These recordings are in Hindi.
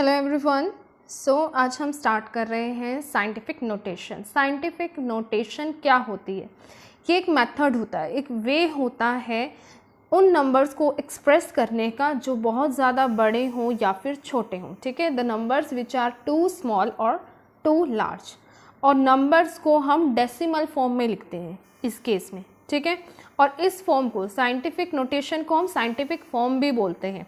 Hello everyone. आज हम स्टार्ट कर रहे हैं साइंटिफिक नोटेशन। साइंटिफिक नोटेशन क्या होती है? ये एक मेथड होता है, एक वे होता है उन नंबर्स को एक्सप्रेस करने का जो बहुत ज़्यादा बड़े हों या फिर छोटे हों। ठीक है, the numbers which are too small और टू लार्ज। और नंबर्स को हम डेसिमल फॉर्म में लिखते हैं इस केस में। ठीक है, और इस फॉर्म को साइंटिफिक नोटेशन को हम साइंटिफिक फॉर्म भी बोलते हैं।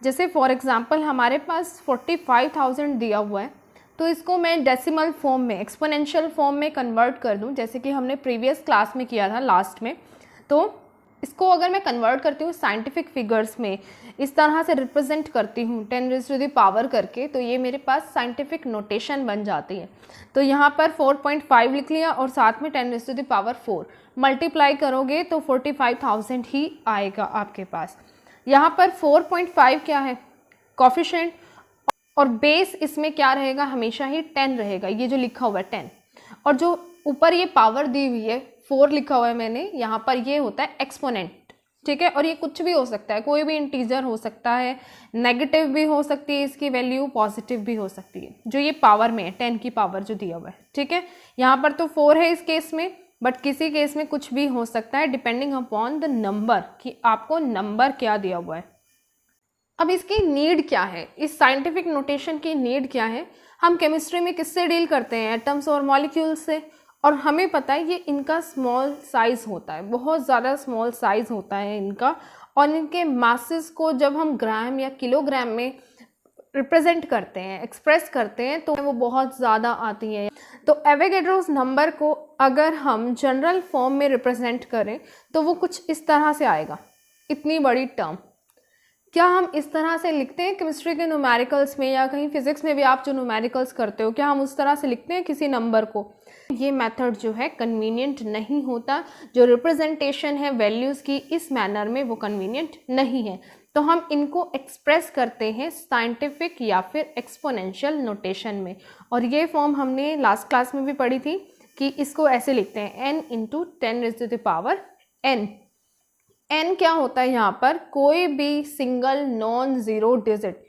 जैसे फॉर एग्जांपल हमारे पास 45,000 दिया हुआ है, तो इसको मैं डेसिमल फॉर्म में, एक्सपोनेंशियल फॉर्म में कन्वर्ट कर दूं, जैसे कि हमने प्रीवियस क्लास में किया था लास्ट में। तो इसको अगर मैं कन्वर्ट करती हूँ साइंटिफिक फिगर्स में, इस तरह से रिप्रेजेंट करती हूँ 10⁻⁴ करके, तो ये मेरे पास साइंटिफिक नोटेशन बन जाती है। तो यहाँ पर 4.5 लिख लिया और साथ में 10⁻⁴ मल्टीप्लाई करोगे तो 45,000 ही आएगा आपके पास। यहाँ पर 4.5 क्या है? कोफिशिएंट, और बेस इसमें क्या रहेगा? हमेशा ही 10 रहेगा, ये जो लिखा हुआ है 10। और जो ऊपर ये पावर दी हुई है 4 लिखा हुआ है मैंने, यहाँ पर ये होता है एक्सपोनेंट। ठीक है, और ये कुछ भी हो सकता है, कोई भी इंटीजर हो सकता है, नेगेटिव भी हो सकती है इसकी वैल्यू, पॉजिटिव भी हो सकती है, जो ये पावर में है 10 की पावर जो दिया हुआ है। ठीक है, यहाँ पर तो 4 है इस केस में, बट किसी केस में कुछ भी हो सकता है डिपेंडिंग अपॉन द नंबर, कि आपको नंबर क्या दिया हुआ है। अब इसकी नीड क्या है? इस साइंटिफिक नोटेशन की नीड क्या है? हम केमिस्ट्री में किससे डील करते हैं? एटम्स और मॉलिक्यूल्स से। और हमें पता है ये इनका स्मॉल साइज होता है, बहुत ज़्यादा स्मॉल साइज होता है इनका, और इनके मासेस को जब हम ग्राम या किलोग्राम में रिप्रेजेंट करते हैं, एक्सप्रेस करते हैं, तो वो बहुत ज़्यादा आती है। तो एवोगैड्रोस नंबर को अगर हम जनरल फॉर्म में रिप्रेजेंट करें तो वो कुछ इस तरह से आएगा। इतनी बड़ी टर्म क्या हम इस तरह से लिखते हैं केमिस्ट्री के न्यूमेरिकल्स में, या कहीं फिजिक्स में भी आप जो न्यूमेरिकल्स करते हो, क्या हम उस तरह से लिखते हैं किसी नंबर को? ये मेथड जो है कन्वीनियंट नहीं होता। जो रिप्रेजेंटेशन है वैल्यूज़ की इस मैनर में, वो कन्वीनियंट नहीं है। तो हम इनको एक्सप्रेस करते हैं साइंटिफिक या फिर एक्सपोनेंशियल नोटेशन में। और ये फॉर्म हमने लास्ट क्लास में भी पढ़ी थी कि इसको ऐसे लिखते हैं n × 10⁻n। n क्या होता है? यहाँ पर कोई भी सिंगल नॉन ज़ीरो डिजिट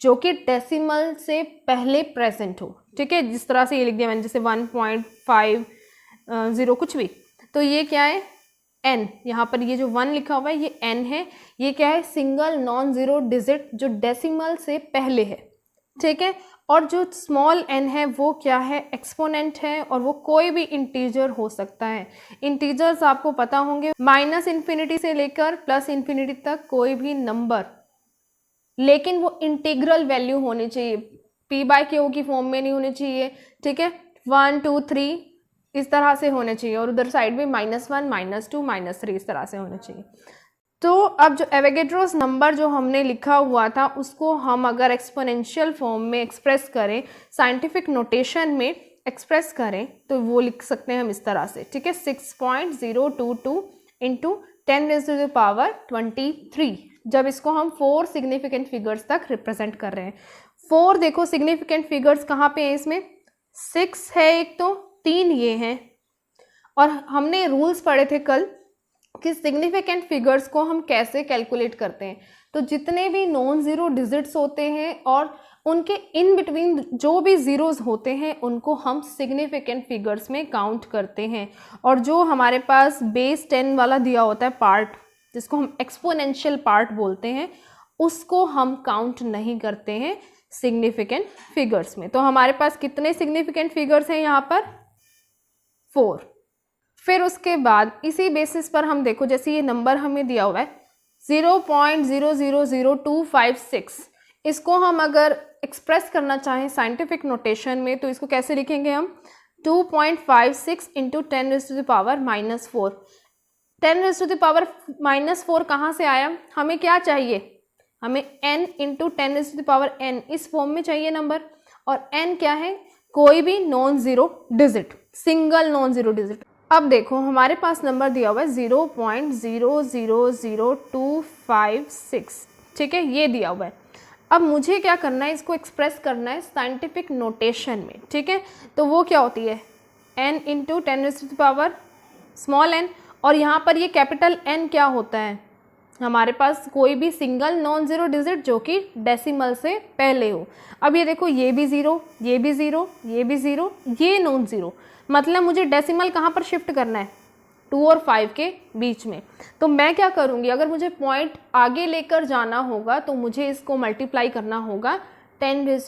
जो कि डेसिमल से पहले प्रेजेंट हो। ठीक है, जिस तरह से ये लिख दिया मैंने, जैसे 1.50 कुछ भी, तो ये क्या है? n। यहाँ पर ये जो 1 लिखा हुआ है ये n है। ये क्या है? सिंगल नॉन ज़ीरो डिजिट जो डेसिमल से पहले है। ठीक है, और जो स्मॉल n है वो क्या है? एक्सपोनेंट है, और वो कोई भी इंटीजर हो सकता है। इंटीजर्स आपको पता होंगे, -∞ से लेकर +∞ तक कोई भी नंबर, लेकिन वो इंटीग्रल वैल्यू होनी चाहिए, p/q की फॉर्म में नहीं होनी चाहिए। ठीक है, 1 2 3 इस तरह से होने चाहिए, और उधर साइड में -1 -2 -3 इस तरह से होने चाहिए। तो अब जो एवोगैड्रोस नंबर जो हमने लिखा हुआ था, उसको हम अगर एक्सपोनेंशियल फॉर्म में एक्सप्रेस करें, साइंटिफिक नोटेशन में एक्सप्रेस करें, तो वो लिख सकते हैं हम इस तरह से। ठीक है, 6.022 × 10⁻23। जब इसको हम 4 सिग्निफिकेंट फिगर्स तक रिप्रेजेंट कर रहे हैं। 4 देखो सिग्निफिकेंट फिगर्स कहाँ पे है इसमें? 6 है एक, तो 3 ये हैं। और हमने रूल्स पढ़े थे कल कि सिग्निफिकेंट फिगर्स को हम कैसे कैलकुलेट करते हैं। तो जितने भी नॉन ज़ीरो डिजिट्स होते हैं और उनके इन बिटवीन जो भी ज़ीरोज़ होते हैं, उनको हम सिग्निफिकेंट फिगर्स में काउंट करते हैं। और जो हमारे पास बेस 10 वाला दिया होता है पार्ट, जिसको हम एक्सपोनेंशियल पार्ट बोलते हैं, उसको हम काउंट नहीं करते हैं सिग्निफिकेंट फिगर्स में। तो हमारे पास कितने सिग्निफिकेंट फिगर्स हैं यहाँ पर? 4। फिर उसके बाद इसी बेसिस पर हम देखो, जैसे ये नंबर हमें दिया हुआ है 0.000256, इसको हम अगर एक्सप्रेस करना चाहें साइंटिफिक नोटेशन में, तो इसको कैसे लिखेंगे हम? 2.56 × 10⁻⁻4। 10⁻⁻4 कहाँ से आया? हमें क्या चाहिए? हमें n × 10⁻n इस फॉर्म में चाहिए नंबर। और n क्या है? कोई भी non zero digit, single non zero digit. अब देखो हमारे पास नंबर दिया हुआ है 0.000256। ठीक है, ये दिया हुआ है। अब मुझे क्या करना है? इसको एक्सप्रेस करना है साइंटिफिक नोटेशन में। ठीक है, तो वो क्या होती है? n × 10⁻n, और यहाँ पर ये कैपिटल N क्या होता है? हमारे पास कोई भी सिंगल नॉन ज़ीरो डिजिट जो कि डेसिमल से पहले हो। अब ये देखो, ये भी ज़ीरो, ये भी ज़ीरो, ये भी ज़ीरो, ये नॉन ज़ीरो, मतलब मुझे डेसिमल कहाँ पर शिफ्ट करना है, 2 और 5 के बीच में। तो मैं क्या करूँगी, अगर मुझे पॉइंट आगे लेकर जाना होगा तो मुझे इसको मल्टीप्लाई करना होगा 10⁴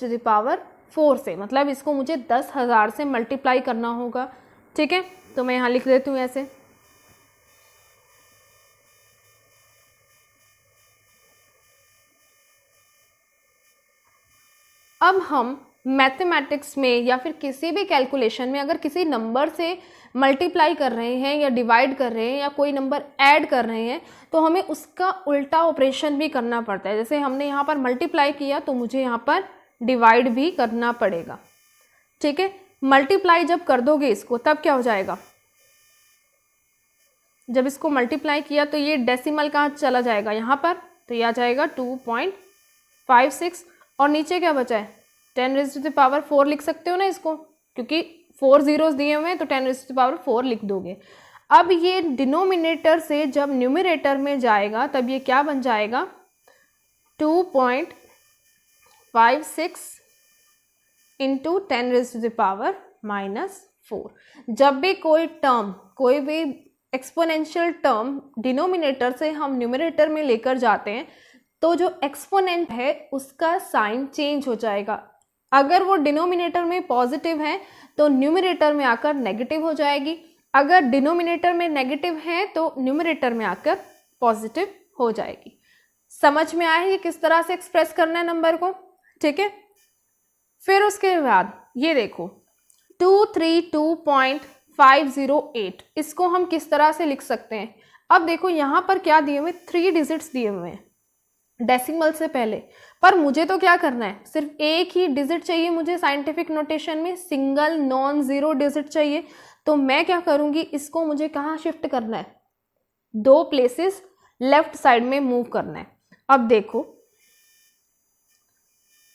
से, मतलब इसको मुझे 10,000 से मल्टीप्लाई करना होगा। ठीक है, तो मैं यहाँ लिख देती हूँ ऐसे। अब हम मैथमेटिक्स में या फिर किसी भी कैलकुलेशन में अगर किसी नंबर से मल्टीप्लाई कर रहे हैं या डिवाइड कर रहे हैं या कोई नंबर ऐड कर रहे हैं तो हमें उसका उल्टा ऑपरेशन भी करना पड़ता है। जैसे हमने यहाँ पर मल्टीप्लाई किया तो मुझे यहाँ पर डिवाइड भी करना पड़ेगा। ठीक है, मल्टीप्लाई जब कर दोगे इसको तब क्या हो जाएगा, जब इसको मल्टीप्लाई किया तो ये डेसिमल कहाँ चला जाएगा, यहाँ पर, तो ये आ जाएगा 2.56 और नीचे क्या बचा है 10⁴ लिख सकते हो ना इसको, क्योंकि 4 ज़ीरोज़ दिए हुए हैं तो 10⁴ लिख दोगे। अब ये डिनोमिनेटर से जब न्यूमरेटर में जाएगा तब ये क्या बन जाएगा 2.56 इंटू 10⁻⁻4। जब भी कोई टर्म, कोई भी एक्सपोनेंशियल टर्म डिनोमिनेटर से हम न्यूमरेटर में लेकर जाते हैं तो जो एक्सपोनेंट है उसका साइन चेंज हो जाएगा। अगर वो डिनोमिनेटर में पॉजिटिव है तो न्यूमरेटर में आकर नेगेटिव हो जाएगी, अगर डिनोमिनेटर में नेगेटिव है तो न्यूमरेटर में आकर पॉजिटिव हो जाएगी। समझ में आया है किस तरह से एक्सप्रेस करना है नंबर को। ठीक है, फिर उसके बाद ये देखो 232.508, इसको हम किस तरह से लिख सकते हैं। अब देखो यहाँ पर क्या दिए हुए, 3 डिजिट्स दिए हुए हैं डेसिमल से पहले, पर मुझे तो क्या करना है, सिर्फ एक ही डिजिट चाहिए मुझे साइंटिफिक नोटेशन में, सिंगल नॉन ज़ीरो डिजिट चाहिए। तो मैं क्या करूँगी, इसको मुझे कहाँ शिफ्ट करना है, 2 प्लेसेस लेफ्ट साइड में मूव करना है। अब देखो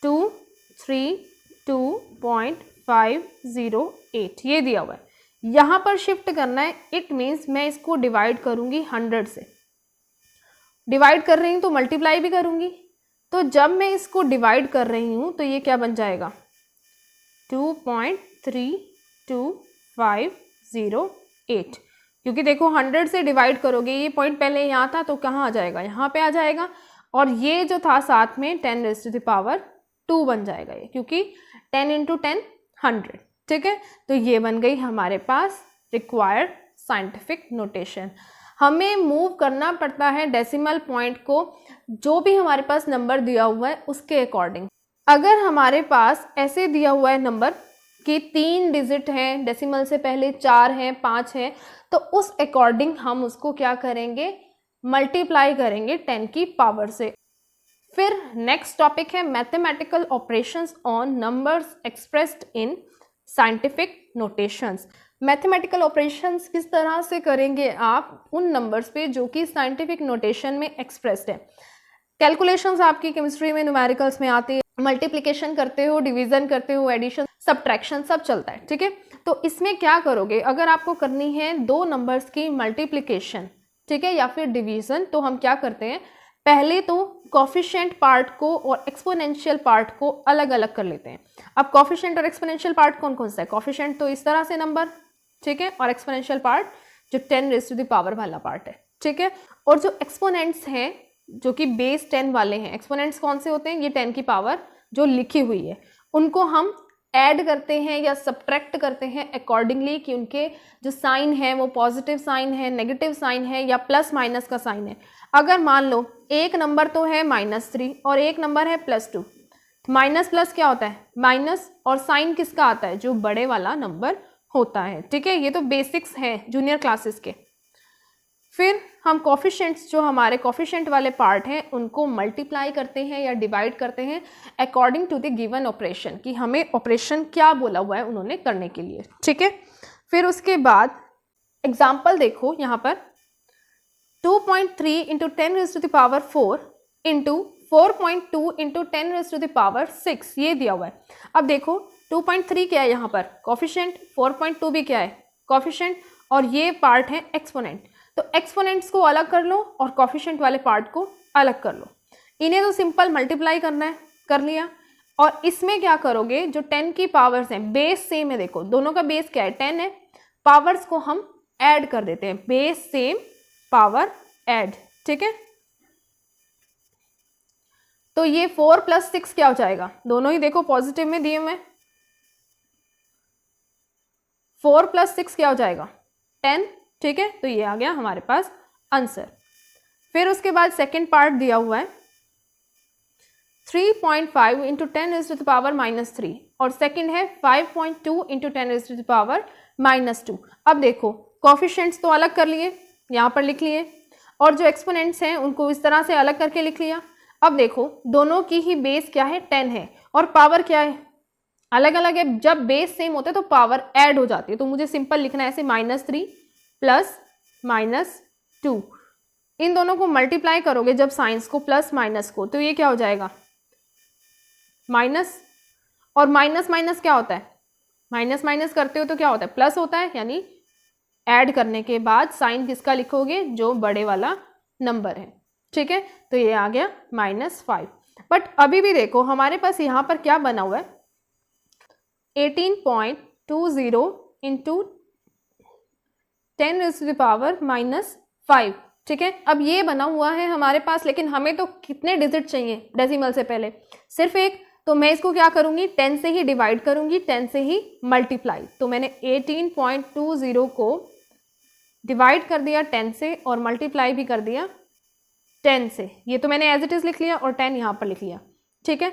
232.508 ये दिया हुआ है, यहाँ पर शिफ्ट करना है। इट मीन्स मैं इसको डिवाइड करूँगी 100 से, डिवाइड कर रही हूँ तो मल्टीप्लाई भी करूँगी। तो जब मैं इसको डिवाइड कर रही हूँ तो ये क्या बन जाएगा 2.3258, क्योंकि देखो 100 से डिवाइड करोगे, ये पॉइंट पहले यहाँ था तो कहाँ आ जाएगा, यहाँ पे आ जाएगा, और ये जो था साथ में 10⁻² बन जाएगा ये, क्योंकि 10 × 10 100। ठीक है, तो ये बन गई हमारे पास रिक्वायर्ड साइंटिफिक नोटेशन। हमें मूव करना पड़ता है डेसिमल पॉइंट को जो भी हमारे पास नंबर दिया हुआ है उसके अकॉर्डिंग। अगर हमारे पास ऐसे दिया हुआ है नंबर कि 3 डिजिट हैं, डेसिमल से पहले 4 हैं, 5 हैं, तो उस अकॉर्डिंग हम उसको क्या करेंगे, मल्टीप्लाई करेंगे 10 की पावर से। फिर नेक्स्ट टॉपिक है mathematical operations on numbers expressed in scientific notations. Mathematical operations किस तरह से करेंगे आप उन नंबर्स पे जो कि साइंटिफिक नोटेशन में एक्सप्रेस्ड है। कैलकुलेशंस आपकी केमिस्ट्री में न्यूमेरिकल्स में आती है, मल्टीप्लिकेशन करते हो, डिवीजन करते हो, एडिशन, सब्ट्रैक्शन सब चलता है। ठीक है, तो इसमें क्या करोगे, अगर आपको करनी है 2 नंबर्स की मल्टीप्लिकेशन, ठीक है, या फिर डिवीजन, तो हम क्या करते हैं, पहले तो कॉफिशिएंट पार्ट को और एक्सपोनेंशियल पार्ट को अलग अलग कर लेते हैं। अब कॉफिशिएंट और एक्सपोनेंशियल पार्ट कौन कौन सा है, कॉफिशिएंट तो इस तरह से नंबर, ठीक है, और एक्सपोनेंशियल पार्ट जो 10⁻³ वाला पार्ट है। ठीक है, और जो एक्सपोनेंट्स हैं जो कि बेस 10 वाले हैं, एक्सपोनेंट्स कौन से होते हैं, ये 10 की पावर जो लिखी हुई है, उनको हम ऐड करते हैं या सब्ट्रैक्ट करते हैं अकॉर्डिंगली कि उनके जो साइन है वो पॉजिटिव साइन है, नेगेटिव साइन है या प्लस माइनस का साइन है। अगर मान लो एक नंबर तो है -3 और एक नंबर है +2, माइनस प्लस क्या होता है माइनस, और साइन किसका आता है, जो बड़े वाला नंबर होता है। ठीक है, ये तो बेसिक्स हैं जूनियर क्लासेस के। फिर हम कॉफिशिएंट्स, जो हमारे कॉफिशिएंट वाले पार्ट हैं, उनको मल्टीप्लाई करते हैं या डिवाइड करते हैं according to the given operation, कि हमें ऑपरेशन क्या बोला हुआ है उन्होंने करने के लिए। ठीक है, फिर उसके बाद एग्जाम्पल देखो यहाँ पर 2.3 × 10⁻⁴ इंटू 4.2 × 10⁻⁶ ये दिया हुआ है। अब देखो 2.3 क्या है यहाँ पर कॉफिशिएंट, 4.2 भी क्या है कॉफिशिएंट, और ये पार्ट है एक्सपोनेंट। तो एक्सपोनेंट्स को अलग कर लो और कोफिशिएंट वाले पार्ट को अलग कर लो। इन्हें तो सिंपल मल्टीप्लाई करना है, कर लिया। और इसमें क्या करोगे, जो 10 की पावर्स हैं, बेस सेम है, देखो दोनों का बेस क्या है 10 है, पावर्स को हम ऐड कर देते हैं, बेस सेम पावर ऐड, ठीक है। तो ये 4 + 6 क्या हो जाएगा, दोनों ही देखो पॉजिटिव में दिए हुए, 4 + 6 क्या हो जाएगा 10, ठीक है। तो ये आ गया हमारे पास आंसर। फिर उसके बाद सेकंड पार्ट दिया हुआ है 3.5 × 10⁻³ -3 और सेकंड है 5.2 × 10⁻² -2। अब देखो कोफिशिएंट्स तो अलग कर लिए, यहाँ पर लिख लिए, और जो एक्सपोनेंट्स हैं उनको इस तरह से अलग करके लिख लिया। अब देखो दोनों की ही बेस क्या है 10 है और पावर क्या है अलग अलग है। जब बेस सेम होता है तो पावर ऐड हो जाती है, तो मुझे सिंपल लिखना है ऐसे -3 + -2। इन दोनों को मल्टीप्लाई करोगे जब साइंस को प्लस माइनस को, तो ये क्या हो जाएगा माइनस, और माइनस माइनस क्या होता है, माइनस माइनस करते हो तो क्या होता है प्लस होता है, यानी ऐड करने के बाद साइन किसका लिखोगे, जो बड़े वाला नंबर है, ठीक है। तो ये आ गया -5। बट अभी भी देखो हमारे पास यहाँ पर क्या बना हुआ है 18.20 × 10⁻⁻5, ठीक है। अब ये बना हुआ है हमारे पास, लेकिन हमें तो कितने डिजिट चाहिए डेसिमल से पहले, सिर्फ एक। तो मैं इसको क्या करूंगी 10 से ही डिवाइड करूंगी, 10 से ही मल्टीप्लाई। तो मैंने 18.20 को डिवाइड कर दिया 10 से और मल्टीप्लाई भी कर दिया 10 से। ये तो मैंने एज इट इज लिख लिया और 10 यहाँ पर लिख लिया, ठीक है।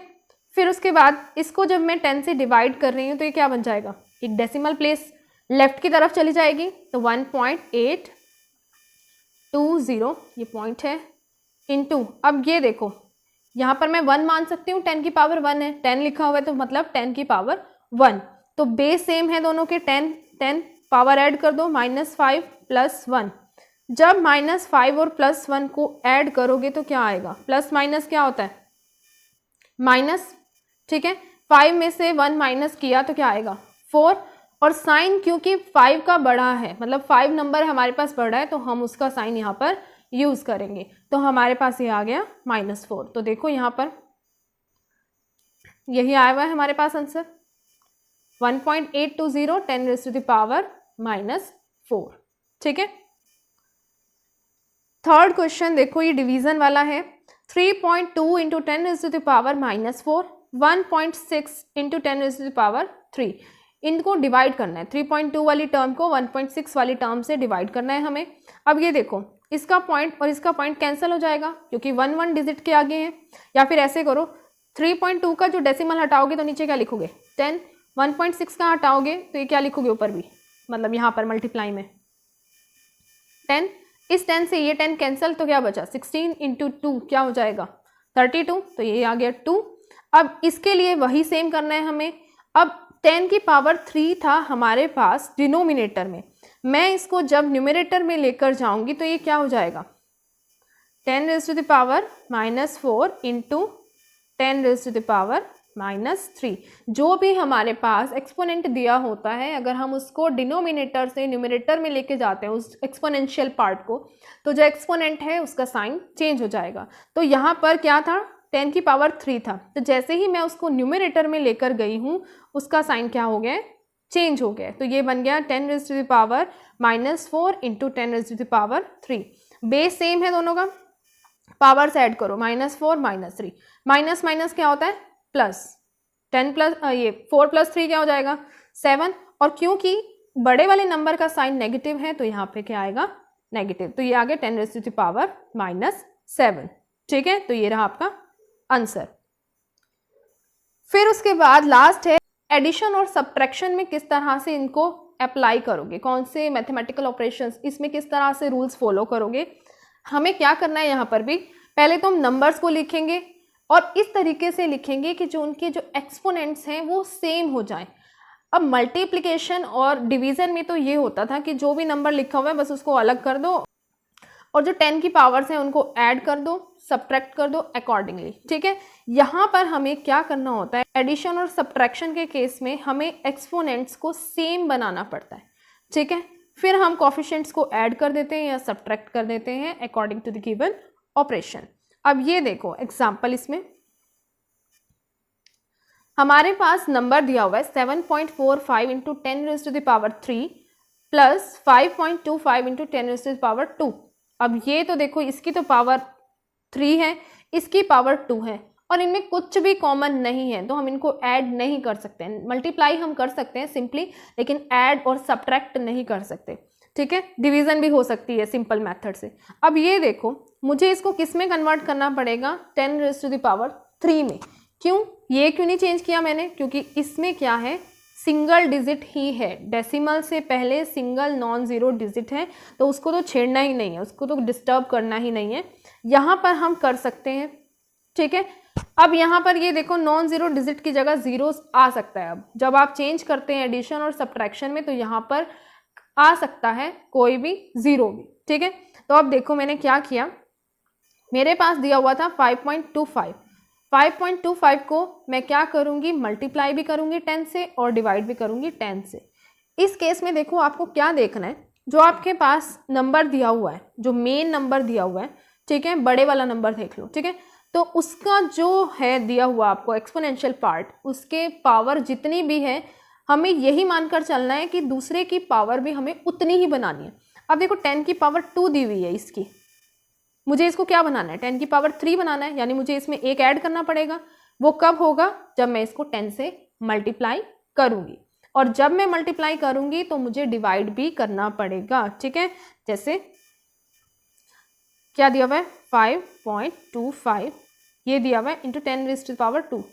फिर उसके बाद इसको जब मैं 10 से डिवाइड कर रही हूँ तो ये क्या बन जाएगा, एक डेसिमल प्लेस लेफ्ट की तरफ चली जाएगी, तो 1.820 ये पॉइंट है इनटू, अब ये देखो यहाँ पर मैं 1 मान सकती हूँ, 10 की पावर 1 है, 10 लिखा हुआ है तो मतलब 10 की पावर 1। तो बेस सेम है दोनों के 10 पावर ऐड कर दो -5 + 1। जब -5 और +1 को ऐड करोगे तो क्या आएगा, प्लस माइनस क्या होता है माइनस, ठीक है। 5 में से 1 माइनस किया तो क्या आएगा 4, और साइन क्योंकि 5 का बड़ा है, मतलब 5 नंबर हमारे पास बड़ा है, तो हम उसका साइन यहाँ पर यूज करेंगे। तो हमारे पास ये आ गया -4। तो देखो यहाँ पर यही आया हुआ है हमारे पास आंसर 1.820 10⁻⁻4, ठीक है। थर्ड क्वेश्चन देखो, ये डिवीजन वाला है 3.2 × 10⁻⁻4 1.6 × 10⁻3। इनको डिवाइड करना है, 3.2 वाली टर्म को 1.6 वाली टर्म से डिवाइड करना है हमें। अब ये देखो इसका पॉइंट और इसका पॉइंट कैंसिल हो जाएगा क्योंकि 1 डिजिट के आगे है। या फिर ऐसे करो 3.2 का जो डेसिमल हटाओगे तो नीचे क्या लिखोगे 10, 1.6 का हटाओगे तो ये क्या लिखोगे ऊपर भी, मतलब यहाँ पर मल्टीप्लाई में 10, इस 10 से ये 10 कैंसिल, तो क्या बचा 16 × 2 क्या हो जाएगा 32, तो ये आ गया 2। अब इसके लिए वही सेम करना है हमें। अब 10 की पावर 3 था हमारे पास डिनोमिनेटर में, मैं इसको जब न्यूमरेटर में लेकर जाऊंगी तो ये क्या हो जाएगा 10⁻⁻4 × 10⁻⁻3। जो भी हमारे पास एक्सपोनेंट दिया होता है, अगर हम उसको डिनोमिनेटर से न्यूमरेटर में लेके जाते हैं उस एक्सपोनेंशियल पार्ट को, तो जो एक्सपोनेंट है उसका साइन चेंज हो जाएगा। तो यहाँ पर क्या था 10 की पावर 3 था, तो जैसे ही मैं उसको न्यूमरेटर में लेकर गई हूँ उसका साइन क्या हो गया चेंज हो गया। तो ये बन गया 10⁻⁻4 × 10⁻3। बेस सेम है दोनों का, पावर्स ऐड करो -4 -3, माइनस माइनस क्या होता है प्लस, 10 प्लस ये 4 + 3 क्या हो जाएगा 7, और क्योंकि बड़े वाले नंबर का साइन नेगेटिव है तो यहाँ पे क्या आएगा नेगेटिव, तो ये आ गया 10⁻⁻7, ठीक है। तो ये रहा आपका आंसर। फिर उसके बाद लास्ट है एडिशन और सब्ट्रैक्शन में किस तरह से इनको अप्लाई करोगे, कौन से मैथमेटिकल ऑपरेशंस, इसमें किस तरह से रूल्स फॉलो करोगे। हमें क्या करना है यहाँ पर भी, पहले तो हम नंबर्स को लिखेंगे और इस तरीके से लिखेंगे कि जो उनके जो एक्सपोनेंट्स हैं वो सेम हो जाएं। अब मल्टीप्लिकेशन और डिवीज़न में तो ये होता था कि जो भी नंबर लिखा हुआ है बस उसको अलग कर दो और जो 10 की पावर्स हैं उनको ऐड कर दो, सब्ट्रैक्ट कर दो अकॉर्डिंगली, ठीक है। यहाँ पर हमें क्या करना होता है, एडिशन और सब्ट्रैक्शन के केस में हमें एक्सपोनेंट्स को सेम बनाना पड़ता है, ठीक है। फिर हम कोफिशिएंट्स को ऐड कर देते हैं या सब्ट्रैक्ट कर देते हैं according to the given operation. अब ये देखो एग्जाम्पल, इसमें हमारे पास नंबर दिया हुआ है 7.45 इंटू 10⁻³ प्लस 5.25 इंटू 10⁻²। अब ये तो देखो इसकी तो पावर 3 है, इसकी पावर 2 है और इनमें कुछ भी कॉमन नहीं है, तो हम इनको ऐड नहीं कर सकते हैं। मल्टीप्लाई हम कर सकते हैं सिंपली, लेकिन ऐड और सब्ट्रैक्ट नहीं कर सकते, ठीक है। डिवीजन भी हो सकती है सिंपल मेथड से। अब ये देखो मुझे इसको किस में कन्वर्ट करना पड़ेगा, 10⁻³ में। क्यों, ये क्यों नहीं चेंज किया मैंने, क्योंकि इसमें क्या है, सिंगल डिजिट ही है, डेसिमल से पहले सिंगल नॉन ज़ीरो डिजिट है, तो उसको तो छेड़ना ही नहीं है, उसको तो डिस्टर्ब करना ही नहीं है। यहाँ पर हम कर सकते हैं, ठीक है। अब यहाँ पर ये देखो नॉन ज़ीरो डिजिट की जगह ज़ीरो आ सकता है। अब जब आप चेंज करते हैं एडिशन और सब्ट्रैक्शन में, तो यहाँ पर आ सकता है कोई भी ज़ीरो भी, ठीक है। तो अब देखो मैंने क्या किया, मेरे पास दिया हुआ था 5.25। 5.25 को मैं क्या करूँगी, मल्टीप्लाई भी करूँगी 10 से और डिवाइड भी करूँगी 10 से। इस केस में देखो आपको क्या देखना है, जो आपके पास नंबर दिया हुआ है, जो मेन नंबर दिया हुआ है, ठीक है, बड़े वाला नंबर देख लो, ठीक है। तो उसका जो है दिया हुआ आपको एक्सपोनेंशियल पार्ट, उसके पावर जितनी भी है हमें यही मानकर चलना है कि दूसरे की पावर भी हमें उतनी ही बनानी है। अब देखो 10 की पावर 2 दी हुई है इसकी, मुझे इसको क्या बनाना है, 10 की पावर 3 बनाना है, यानी मुझे इसमें एक ऐड करना पड़ेगा। वो कब होगा, जब मैं इसको 10 से मल्टीप्लाई करूँगी, और जब मैं मल्टीप्लाई करूँगी तो मुझे डिवाइड भी करना पड़ेगा, ठीक है। जैसे क्या दिया हुआ है 5.25, ये दिया हुआ है इंटू 10⁻²,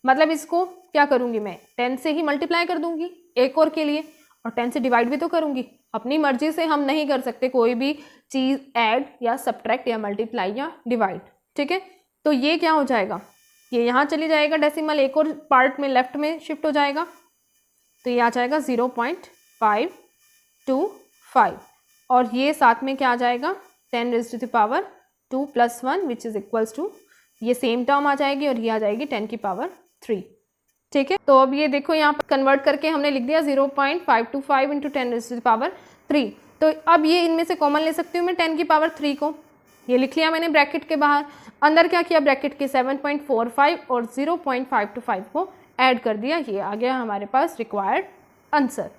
मतलब इसको क्या करूँगी मैं, 10 से ही मल्टीप्लाई कर दूँगी एक और के लिए, और 10 से डिवाइड भी तो करूँगी। अपनी मर्जी से हम नहीं कर सकते कोई भी चीज़ ऐड या सब्ट्रैक्ट या मल्टीप्लाई या डिवाइड, ठीक है। तो ये क्या हो जाएगा, ये यहाँ चली जाएगा डेसिमल, एक और पार्ट में लेफ्ट में शिफ्ट हो जाएगा, तो ये आ जाएगा 0.525, और ये साथ में क्या आ जाएगा 10⁻² plus 1 which is equals to, ये सेम टर्म आ जाएगी और ये आ जाएगी 10 की पावर 3, ठीक है। तो अब ये देखो यहाँ पर कन्वर्ट करके हमने लिख दिया 0.525 इंटू 10⁻3। तो अब ये इनमें से कॉमन ले सकती हूँ मैं 10 की पावर 3 को, ये लिख लिया मैंने ब्रैकेट के बाहर। अंदर क्या किया, ब्रैकेट के 7.45 और 0.525 को ऐड कर दिया, ये आ गया हमारे पास रिक्वायर्ड आंसर।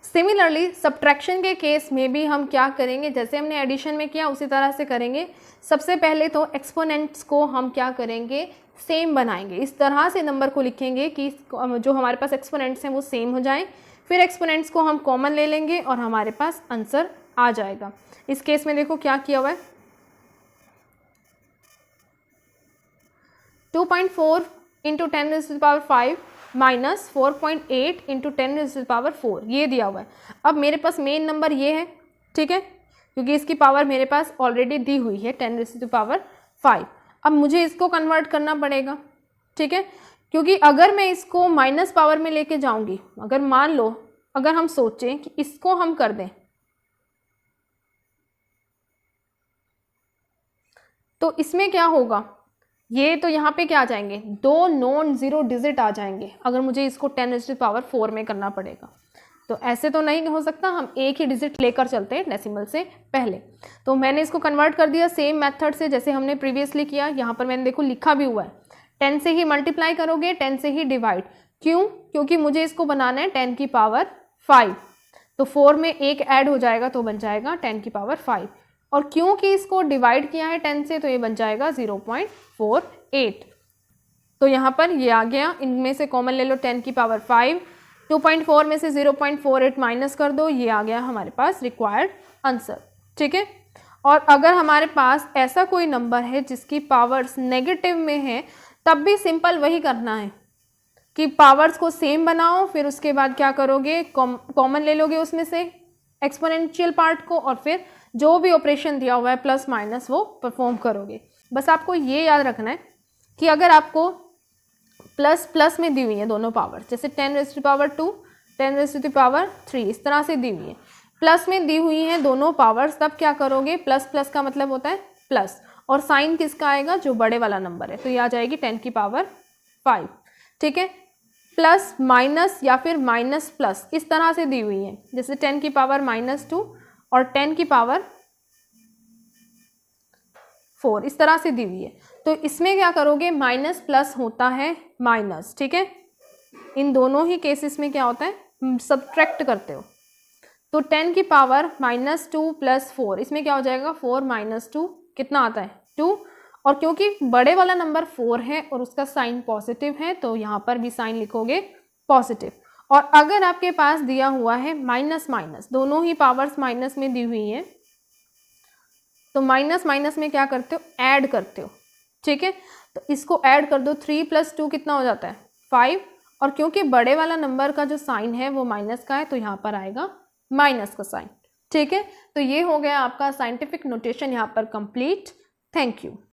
सिमिलरली सब्ट्रैक्शन के केस में भी हम क्या करेंगे, जैसे हमने एडिशन में किया उसी तरह से करेंगे। सबसे पहले तो एक्सपोनेंट्स को हम क्या करेंगे, सेम बनाएंगे, इस तरह से नंबर को लिखेंगे कि जो हमारे पास एक्सपोनेंट्स हैं वो सेम हो जाएं। फिर एक्सपोनेंट्स को हम कॉमन ले लेंगे और हमारे पास आंसर आ जाएगा। इस केस में देखो क्या किया हुआ है, 2.4 इंटू 10⁻5 माइनस 4.8 इंटू 10⁻4, ये दिया हुआ है। अब मेरे पास मेन नंबर ये है, ठीक है, क्योंकि इसकी पावर मेरे पास ऑलरेडी दी हुई है 10⁻5। अब मुझे इसको कन्वर्ट करना पड़ेगा, ठीक है, क्योंकि अगर मैं इसको माइनस पावर में लेके जाऊंगी, अगर मान लो अगर हम सोचें कि इसको हम कर दें, तो इसमें क्या होगा, ये तो यहाँ पे क्या आ जाएंगे, दो नॉन ज़ीरो डिजिट आ जाएंगे अगर मुझे इसको 10⁻4 में करना पड़ेगा। तो ऐसे तो नहीं हो सकता, हम एक ही डिजिट लेकर चलते हैं डेसिमल से पहले। तो मैंने इसको कन्वर्ट कर दिया सेम मेथड से जैसे हमने प्रीवियसली किया। यहाँ पर मैंने देखो लिखा भी हुआ है 10 से ही मल्टीप्लाई करोगे, 10 से ही डिवाइड। क्यों, क्योंकि मुझे इसको बनाना है 10 की पावर 5, तो 4 में एक ऐड हो जाएगा तो बन जाएगा 10 की पावर 5, और क्योंकि इसको डिवाइड किया है 10 से तो ये बन जाएगा 0.48। तो यहाँ पर ये आ गया, इनमें से कॉमन ले लो 10 की पावर 5, 2.4 में से 0.48 माइनस कर दो, ये आ गया हमारे पास रिक्वायर्ड आंसर, ठीक है। और अगर हमारे पास ऐसा कोई नंबर है जिसकी पावर्स नेगेटिव में है, तब भी सिंपल वही करना है कि पावर्स को सेम बनाओ, फिर उसके बाद क्या करोगे, कॉमन ले लोगे उसमें से एक्सपोनेंशियल पार्ट को, और फिर जो भी ऑपरेशन दिया हुआ है प्लस माइनस वो परफॉर्म करोगे। बस आपको ये याद रखना है कि अगर आपको प्लस प्लस में दी हुई है दोनों पावर, जैसे 10⁻2 10⁻3 इस तरह से दी हुई है, प्लस में दी हुई है दोनों पावर्स, तब क्या करोगे, प्लस प्लस का मतलब होता है प्लस, और साइन किसका आएगा, जो बड़े वाला नंबर है, तो ये आ जाएगी 10 की पावर 5, ठीक है। प्लस माइनस या फिर माइनस प्लस इस तरह से दी हुई है, जैसे 10 की पावर -2 और 10 की पावर 4 इस तरह से दी हुई है। तो इसमें क्या करोगे, माइनस प्लस होता है माइनस, ठीक है। इन दोनों ही केसेस में क्या होता है, सब्ट्रैक्ट करते हो। तो 10 की पावर -2 + 4 इसमें क्या हो जाएगा, 4 - 2 कितना आता है 2। और क्योंकि बड़े वाला नंबर 4 है और उसका साइन पॉजिटिव है तो यहाँ पर भी साइन लिखोगे पॉजिटिव। और अगर आपके पास दिया हुआ है माइनस माइनस, दोनों ही पावर्स माइनस में दी हुई हैं, तो माइनस माइनस में क्या करते हो, ऐड करते हो, ठीक है। तो इसको ऐड कर दो, 3 + 2 कितना हो जाता है 5। और क्योंकि बड़े वाला नंबर का जो साइन है वो माइनस का है तो यहाँ पर आएगा माइनस का साइन, ठीक है। तो ये हो गया आपका साइंटिफिक नोटेशन यहाँ पर कंप्लीट। Thank you.